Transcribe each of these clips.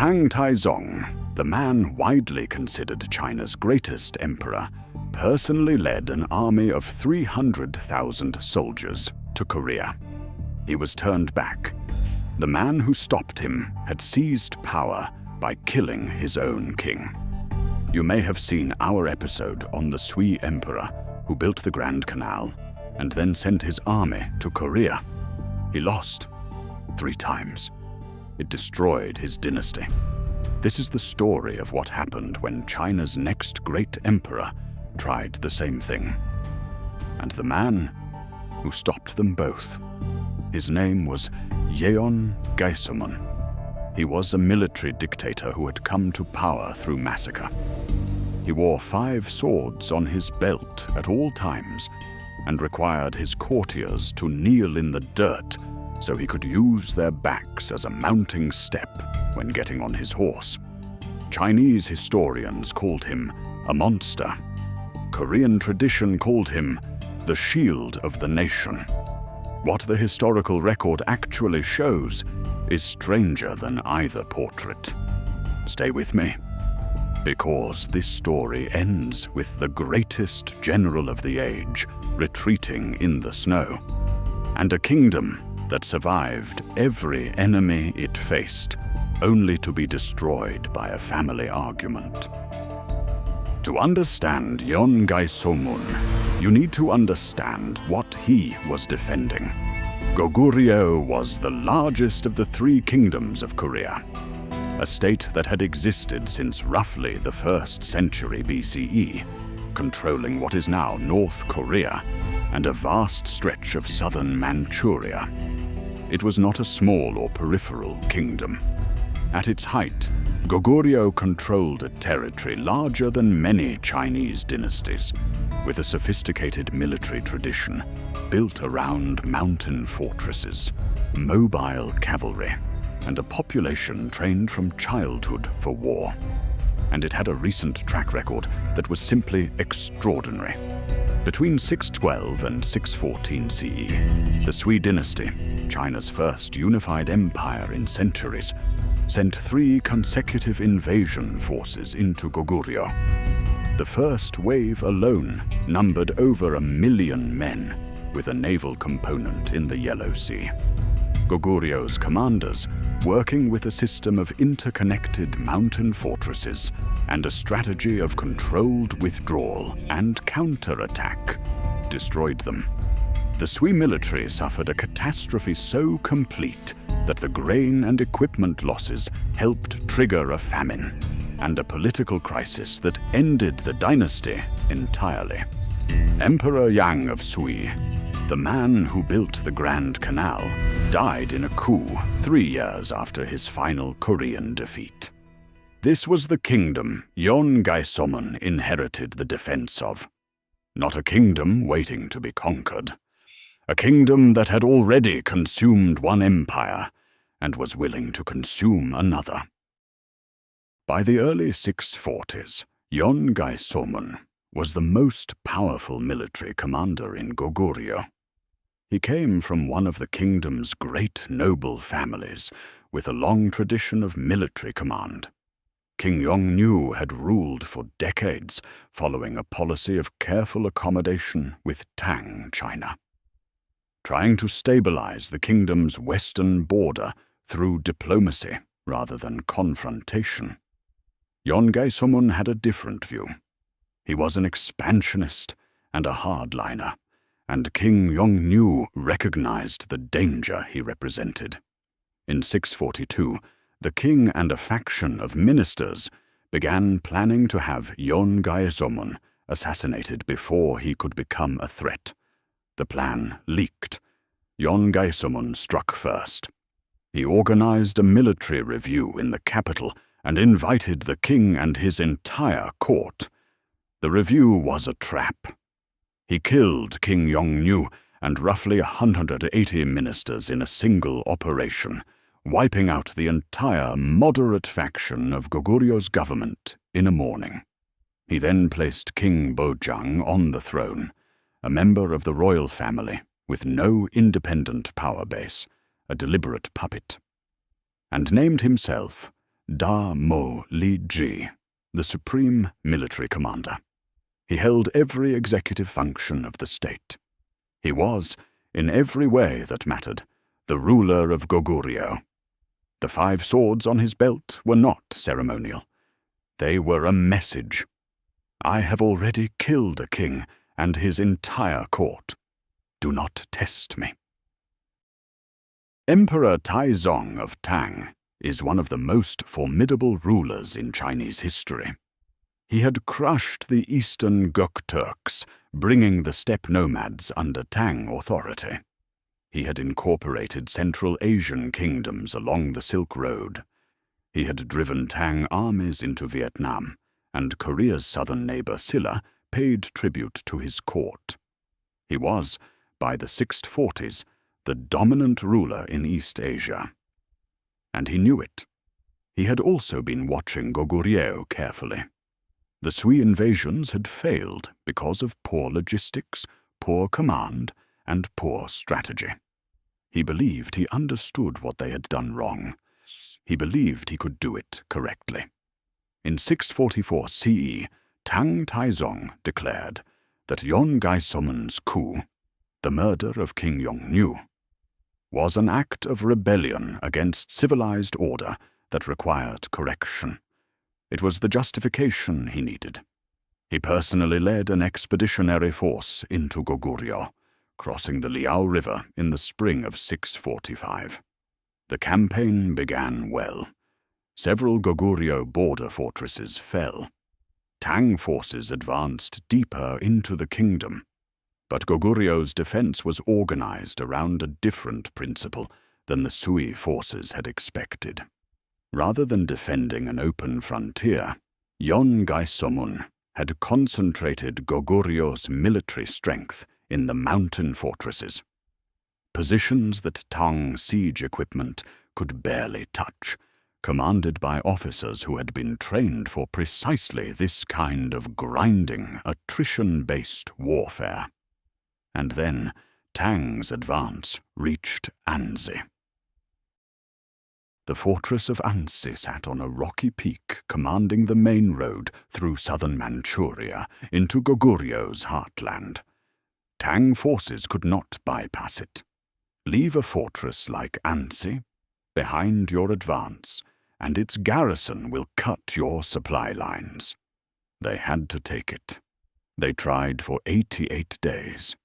Tang Taizong, the man widely considered China's greatest emperor, personally led an army of 300,000 soldiers to Korea. He was turned back. The man who stopped him had seized power by killing his own king. You may have seen our episode on the Sui emperor who built the Grand Canal and then sent his army to Korea. He lost 3 times. It destroyed his dynasty. This is the story of what happened when China's next great emperor tried the same thing. And the man who stopped them both, his name was Yeon Gaesomun. He was a military dictator who had come to power through massacre. He wore 5 swords on his belt at all times and required his courtiers to kneel in the dirt so he could use their backs as a mounting step when getting on his horse. Chinese historians called him a monster. Korean tradition called him the shield of the nation. What the historical record actually shows is stranger than either portrait. Stay with me, because this story ends with the greatest general of the age retreating in the snow, and a kingdom that survived every enemy it faced, only to be destroyed by a family argument. To understand Yeon Gaesomun, you need to understand what he was defending. Goguryeo was the largest of the 3 kingdoms of Korea, a state that had existed since roughly the 1st century BCE, controlling what is now North Korea and a vast stretch of southern Manchuria. It was not a small or peripheral kingdom. At its height, Goguryeo controlled a territory larger than many Chinese dynasties, with a sophisticated military tradition built around mountain fortresses, mobile cavalry, and a population trained from childhood for war. And it had a recent track record that was simply extraordinary. Between 612 and 614 CE, the Sui Dynasty, China's first unified empire in centuries, sent 3 consecutive invasion forces into Goguryeo. The first wave alone numbered over 1 million men, with a naval component in the Yellow Sea. Goguryeo's commanders, working with a system of interconnected mountain fortresses and a strategy of controlled withdrawal and counterattack, destroyed them. The Sui military suffered a catastrophe so complete that the grain and equipment losses helped trigger a famine and a political crisis that ended the dynasty entirely. Emperor Yang of Sui, the man who built the Grand Canal, died in a coup 3 years after his final Korean defeat. This was the kingdom Yeon Gaesomun inherited the defense of. Not a kingdom waiting to be conquered. A kingdom that had already consumed one empire and was willing to consume another. By the early 640s, Yeon Gaesomun was the most powerful military commander in Goguryeo. He came from one of the kingdom's great noble families with a long tradition of military command. King Yongnyu had ruled for decades, following a policy of careful accommodation with Tang China, trying to stabilize the kingdom's western border through diplomacy rather than confrontation. Yeon Gaesomun had a different view. He was an expansionist and a hardliner, and King Yongnyu recognized the danger he represented. In 642, the king and a faction of ministers began planning to have Yeon Gaesomun assassinated before he could become a threat. The plan leaked. Yeon Gaesomun struck first. He organized a military review in the capital and invited the king and his entire court. The review was a trap. He killed King Yongnyu and roughly 180 ministers in a single operation, wiping out the entire moderate faction of Goguryeo's government in a morning. He then placed King Bojang on the throne, a member of the royal family with no independent power base, a deliberate puppet, and named himself Da Mo Li Ji, the supreme military commander. He held every executive function of the state. He was, in every way that mattered, the ruler of Goguryeo. The 5 swords on his belt were not ceremonial. They were a message. I have already killed a king and his entire court. Do not test me. Emperor Taizong of Tang is one of the most formidable rulers in Chinese history. He had crushed the eastern Göktürks, bringing the steppe nomads under Tang authority. He had incorporated Central Asian kingdoms along the Silk Road. He had driven Tang armies into Vietnam, and Korea's southern neighbor Silla paid tribute to his court. He was, by the 640s, the dominant ruler in East Asia. And he knew it. He had also been watching Goguryeo carefully. The Sui invasions had failed because of poor logistics, poor command, and poor strategy. He believed he understood what they had done wrong. He believed he could do it correctly. In 644 CE, Tang Taizong declared that Yeon Gaesomun's coup, the murder of King Yongnyu, was an act of rebellion against civilized order that required correction. It was the justification he needed. He personally led an expeditionary force into Goguryeo, crossing the Liao River in the spring of 645. The campaign began well. Several Goguryeo border fortresses fell. Tang forces advanced deeper into the kingdom, but Goguryeo's defense was organized around a different principle than the Sui forces had expected. Rather than defending an open frontier, Yeon Gaesomun had concentrated Goguryeo's military strength in the mountain fortresses. Positions that Tang siege equipment could barely touch, commanded by officers who had been trained for precisely this kind of grinding, attrition-based warfare. And then Tang's advance reached Anzi. The fortress of Anzi sat on a rocky peak commanding the main road through southern Manchuria into Goguryeo's heartland. Tang forces could not bypass it. Leave a fortress like Anzi behind your advance, and its garrison will cut your supply lines. They had to take it. They tried for 88 days.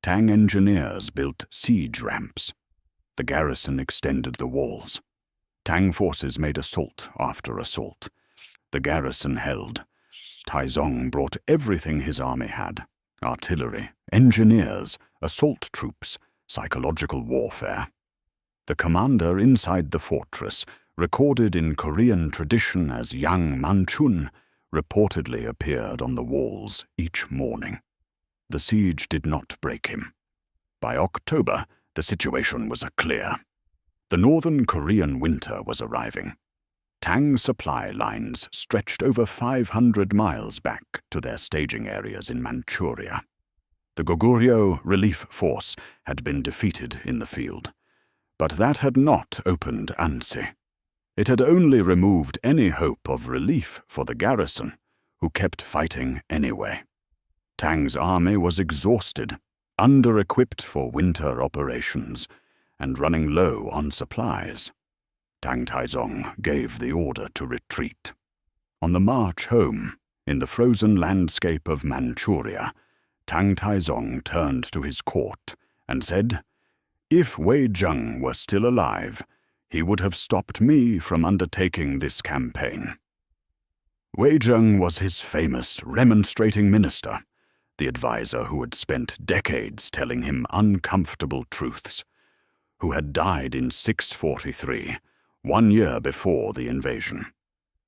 Tang engineers built siege ramps. The garrison extended the walls. Tang forces made assault after assault. The garrison held. Taizong brought everything his army had: artillery, engineers, assault troops, psychological warfare. The commander inside the fortress, recorded in Korean tradition as Yang Manchun, reportedly appeared on the walls each morning. The siege did not break him. By October, the situation was clear. The northern Korean winter was arriving. Tang's supply lines stretched over 500 miles back to their staging areas in Manchuria. The Goguryeo relief force had been defeated in the field, but that had not opened Anzi. It had only removed any hope of relief for the garrison, who kept fighting anyway. Tang's army was exhausted, under-equipped for winter operations, and running low on supplies. Tang Taizong gave the order to retreat. On the march home, in the frozen landscape of Manchuria, Tang Taizong turned to his court and said, "If Wei Zheng were still alive, he would have stopped me from undertaking this campaign." Wei Zheng was his famous remonstrating minister, the advisor who had spent decades telling him uncomfortable truths, who had died in 643, 1 year before the invasion.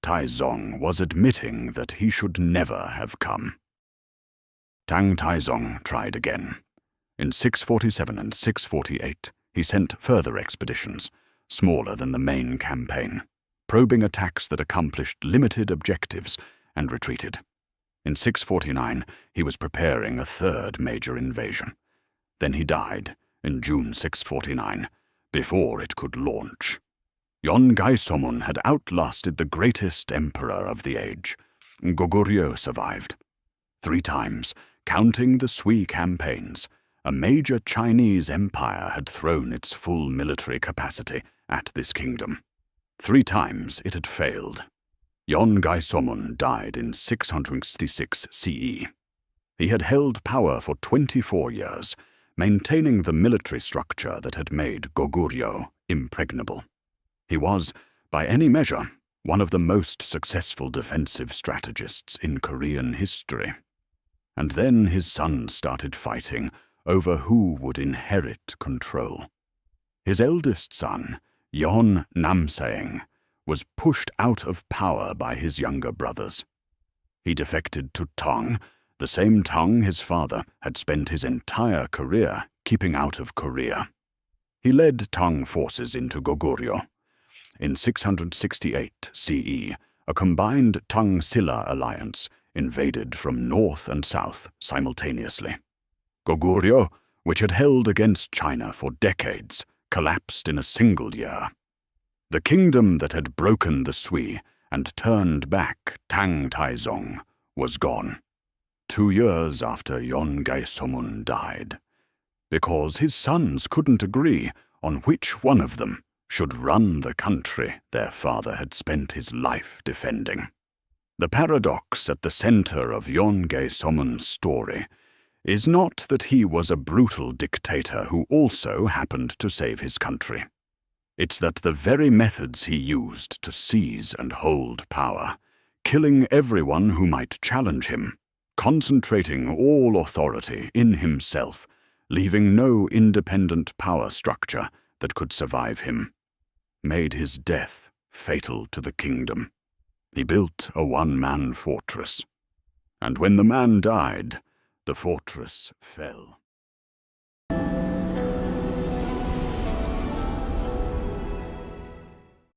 Taizong was admitting that he should never have come. Tang Taizong tried again. In 647 and 648, he sent further expeditions, smaller than the main campaign, probing attacks that accomplished limited objectives, and retreated. In 649, he was preparing a third major invasion. Then he died in June 649, before it could launch. Yeon Gaesomun had outlasted the greatest emperor of the age. Goguryeo survived. 3 times, counting the Sui campaigns, a major Chinese empire had thrown its full military capacity at this kingdom. 3 times it had failed. Yeon Gaesomun died in 666 CE. He had held power for 24 years, maintaining the military structure that had made Goguryeo impregnable. He was, by any measure, one of the most successful defensive strategists in Korean history. And then his sons started fighting over who would inherit control. His eldest son, Yeon Namsaeng, was pushed out of power by his younger brothers. He defected to Tang, the same Tang his father had spent his entire career keeping out of Korea. He led Tang forces into Goguryeo. In 668 CE, a combined Tang-Silla alliance invaded from north and south simultaneously. Goguryeo, which had held against China for decades, collapsed in a single year. The kingdom that had broken the Sui and turned back Tang Taizong was gone, 2 years after Yeon Gaesomun died, because his sons couldn't agree on which one of them should run the country their father had spent his life defending. The paradox at the center of Yeon Gaesomun's story is not that he was a brutal dictator who also happened to save his country. It's that the very methods he used to seize and hold power, killing everyone who might challenge him, concentrating all authority in himself, leaving no independent power structure that could survive him, made his death fatal to the kingdom. He built a one-man fortress, and when the man died, the fortress fell.